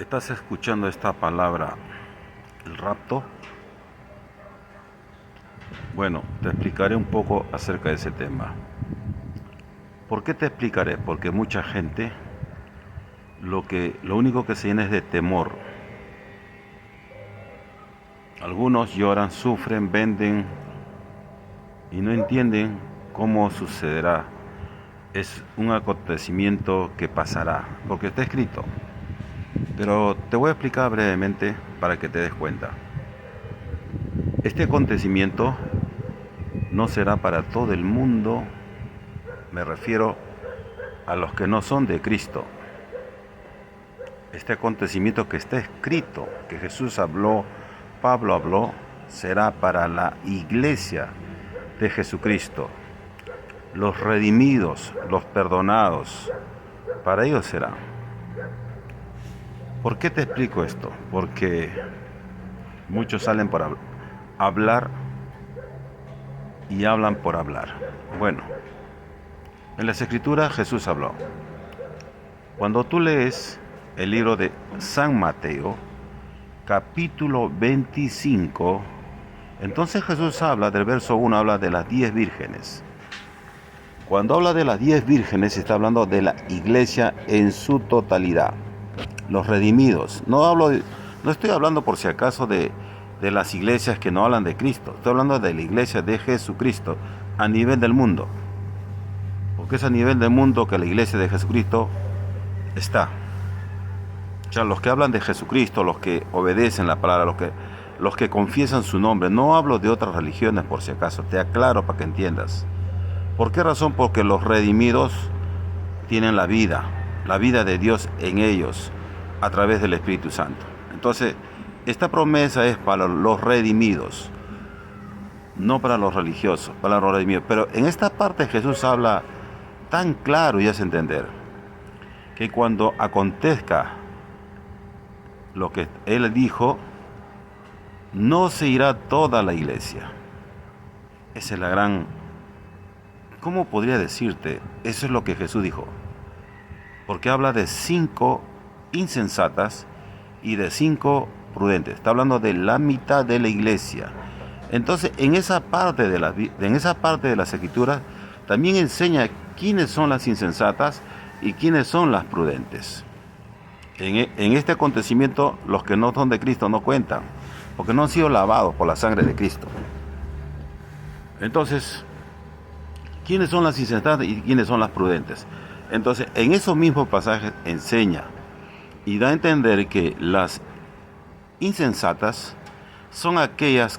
¿Estás escuchando esta palabra, el rapto? Bueno, te explicaré un poco acerca de ese tema. ¿Por qué te explicaré? Porque mucha gente lo único que se llena es de temor. Algunos lloran, sufren, venden y no entienden cómo sucederá. Es un acontecimiento que pasará, porque está escrito. Pero te voy a explicar brevemente para que te des cuenta. Este acontecimiento no será para todo el mundo, me refiero a los que no son de Cristo. Este acontecimiento que está escrito, que Jesús habló, Pablo habló, será para la iglesia de Jesucristo. Los redimidos, los perdonados, para ellos será. ¿Por qué te explico esto? Porque muchos salen por hablar y hablan por hablar. Bueno, en las Escrituras Jesús habló. Cuando tú lees el libro de San Mateo, capítulo 25, entonces Jesús habla del verso 1, habla de las 10 vírgenes. Cuando habla de las 10 vírgenes, está hablando de la iglesia en su totalidad. Los redimidos. No estoy hablando por si acaso de las iglesias que no hablan de Cristo. Estoy hablando de la iglesia de Jesucristo a nivel del mundo. Porque es a nivel del mundo que la iglesia de Jesucristo está. O sea, los que hablan de Jesucristo, los que obedecen la palabra, los que confiesan su nombre. No hablo de otras religiones por si acaso. Te aclaro para que entiendas. ¿Por qué razón? Porque los redimidos tienen la vida de Dios en ellos a través del Espíritu Santo. Entonces, esta promesa es para los redimidos, no para los religiosos, para los redimidos. Pero en esta parte Jesús habla tan claro y hace entender que cuando acontezca lo que Él dijo, no se irá toda la iglesia. Esa es la gran... ¿Cómo podría decirte? Eso es lo que Jesús dijo. Porque habla de 5 insensatas y de 5 prudentes. Está hablando de la mitad de la iglesia. Entonces, en esa parte de las Escrituras también enseña quiénes son las insensatas y quiénes son las prudentes. En este acontecimiento, los que no son de Cristo no cuentan, porque no han sido lavados por la sangre de Cristo. Entonces, ¿quiénes son las insensatas y quiénes son las prudentes? Entonces, en esos mismos pasajes enseña y da a entender que las insensatas son aquellos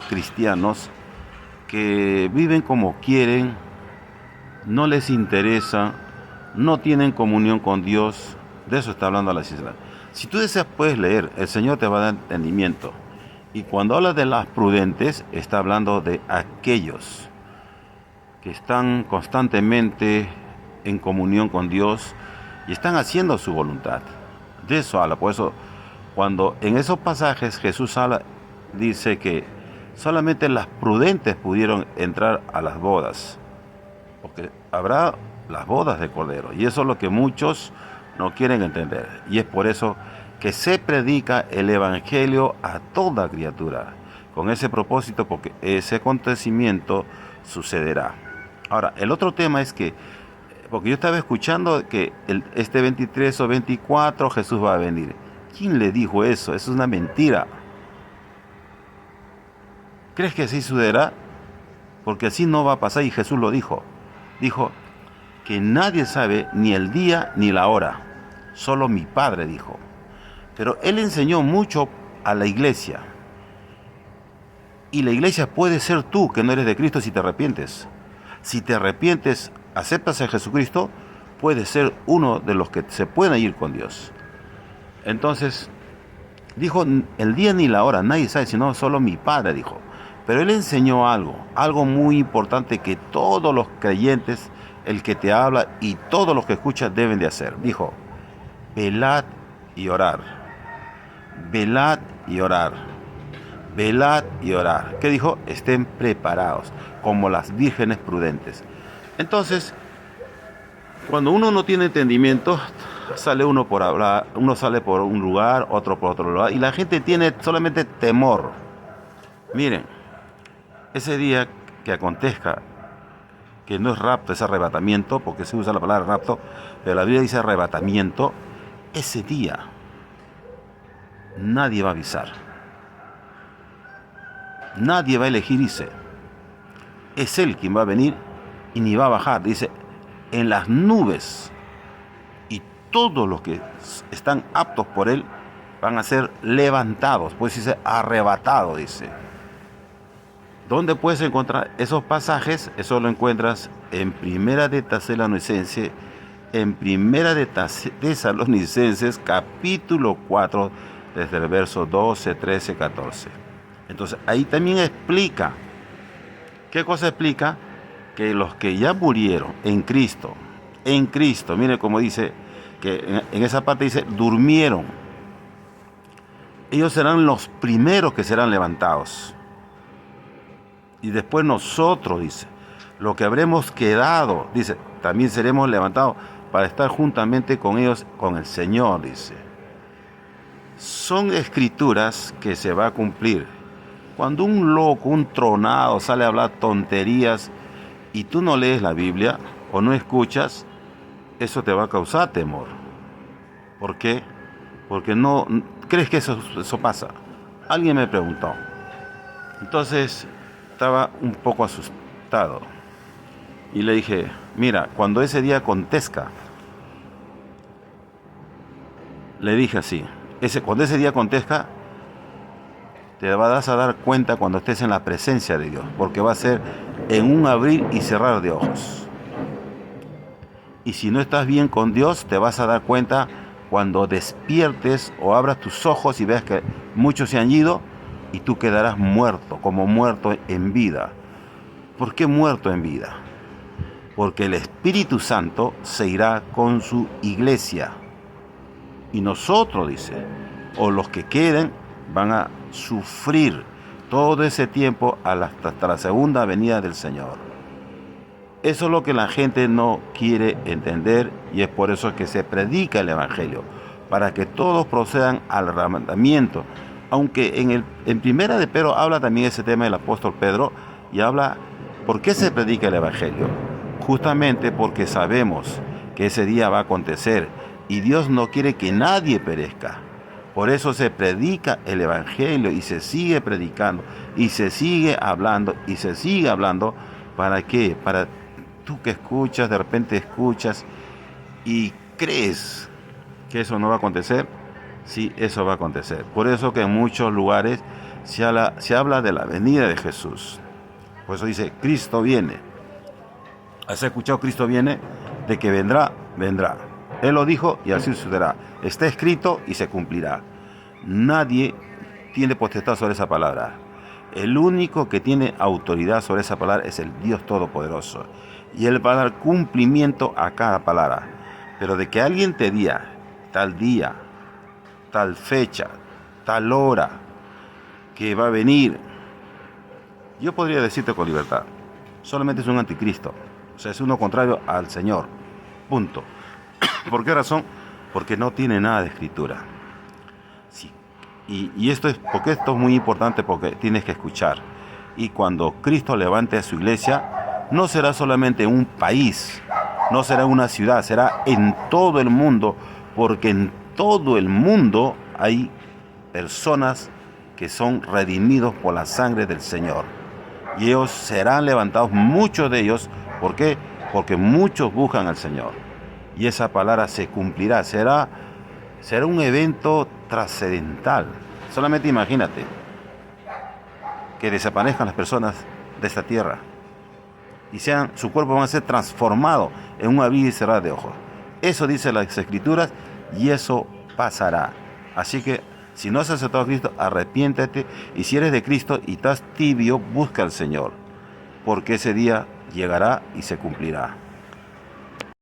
cristianos que viven como quieren, no les interesa, no tienen comunión con Dios. De eso está hablando la insensatas. Si tú deseas, puedes leer, el Señor te va a dar entendimiento. Y cuando habla de las prudentes, está hablando de aquellos que están constantemente en comunión con Dios y están haciendo su voluntad. De eso habla. Por eso, cuando en esos pasajes Jesús habla, dice que solamente las prudentes pudieron entrar a las bodas, porque habrá las bodas de Cordero, y eso es lo que muchos no quieren entender. Y es por eso que se predica el Evangelio a toda criatura, con ese propósito, porque ese acontecimiento sucederá. Ahora, el otro tema es que, porque yo estaba escuchando que este 23 o 24 Jesús va a venir. ¿Quién le dijo eso? Eso es una mentira. ¿Crees que así sucederá? Porque así no va a pasar, y Jesús lo dijo. Dijo que nadie sabe ni el día ni la hora, solo mi Padre, dijo. Pero Él enseñó mucho a la iglesia. Y la iglesia puede ser tú, que no eres de Cristo, si te arrepientes. Si te arrepientes, aceptas a Jesucristo, puedes ser uno de los que se pueden ir con Dios. Entonces, dijo, el día ni la hora, nadie sabe, sino solo mi Padre, dijo. Pero Él enseñó algo muy importante que todos los creyentes, el que te habla y todos los que escuchan deben de hacer. Dijo, velad y orar. Velad y orar. Velad y orar. ¿Qué dijo? Estén preparados, como las vírgenes prudentes. Entonces, cuando uno no tiene entendimiento, sale uno por hablar, uno sale por un lugar, otro por otro lugar, y la gente tiene solamente temor. Miren, ese día que acontezca, que no es rapto, es arrebatamiento, porque se usa la palabra rapto, pero la Biblia dice arrebatamiento, ese día nadie va a avisar. Nadie va a elegir, dice. Es Él quien va a venir y ni va a bajar, dice, en las nubes. Y todos los que están aptos por Él van a ser levantados, pues dice arrebatado, dice. ¿Dónde puedes encontrar esos pasajes? Eso lo encuentras en Primera de Tesalonicenses, capítulo 4, desde el verso 12, 13, 14. Entonces, ahí también explica. ¿Qué cosa explica? Que los que ya murieron en Cristo, mire cómo dice, que en esa parte dice, durmieron. Ellos serán los primeros que serán levantados. Y después nosotros, dice, lo que habremos quedado, dice, también seremos levantados para estar juntamente con ellos, con el Señor, dice. Son escrituras que se va a cumplir. Cuando un loco, un tronado sale a hablar tonterías y tú no lees la Biblia o no escuchas, eso te va a causar temor. ¿Por qué? Porque no crees que eso pasa. Alguien me preguntó. Entonces estaba un poco asustado y le dije, mira, cuando ese día acontezca, le dije así, cuando ese día acontezca, te vas a dar cuenta cuando estés en la presencia de Dios, porque va a ser en un abrir y cerrar de ojos. Y si no estás bien con Dios, te vas a dar cuenta cuando despiertes o abras tus ojos y veas que muchos se han ido y tú quedarás muerto, como muerto en vida. ¿Por qué muerto en vida? Porque el Espíritu Santo se irá con su iglesia. Y nosotros, dice, o los que queden, van a sufrir todo ese tiempo hasta la segunda venida del Señor. Eso es lo que la gente no quiere entender y es por eso que se predica el Evangelio, para que todos procedan al arrebatamiento. Aunque en Primera de Pedro habla también ese tema del apóstol Pedro y habla, ¿por qué se predica el Evangelio? Justamente porque sabemos que ese día va a acontecer y Dios no quiere que nadie perezca. Por eso se predica el Evangelio y se sigue predicando y se sigue hablando y se sigue hablando. ¿Para qué? Para tú que escuchas, de repente escuchas y crees que eso no va a acontecer. Sí, eso va a acontecer. Por eso que en muchos lugares se habla de la venida de Jesús. Por eso dice, Cristo viene. ¿Has escuchado Cristo viene? De que vendrá, vendrá. Él lo dijo y así sucederá. Está escrito y se cumplirá. Nadie tiene potestad sobre esa palabra. El único que tiene autoridad sobre esa palabra es el Dios Todopoderoso. Y Él va a dar cumplimiento a cada palabra. Pero de que alguien te diga, tal día, tal fecha, tal hora, que va a venir, yo podría decirte con libertad, solamente es un anticristo. O sea, es uno contrario al Señor. Punto. ¿Por qué razón? Porque no tiene nada de escritura. Sí. Y esto es muy importante porque tienes que escuchar. Y cuando Cristo levante a su iglesia, no será solamente en un país, no será en una ciudad, será en todo el mundo, porque en todo el mundo hay personas que son redimidos por la sangre del Señor. Y ellos serán levantados, muchos de ellos. ¿Por qué? Porque muchos buscan al Señor. Y esa palabra se cumplirá. Será un evento trascendental. Solamente imagínate que desaparezcan las personas de esta tierra y su cuerpo va a ser transformado en un abrir y cerrar de ojos. Eso dice las Escrituras y eso pasará. Así que si no has aceptado a Cristo, arrepiéntete, y si eres de Cristo y estás tibio, busca al Señor, porque ese día llegará y se cumplirá.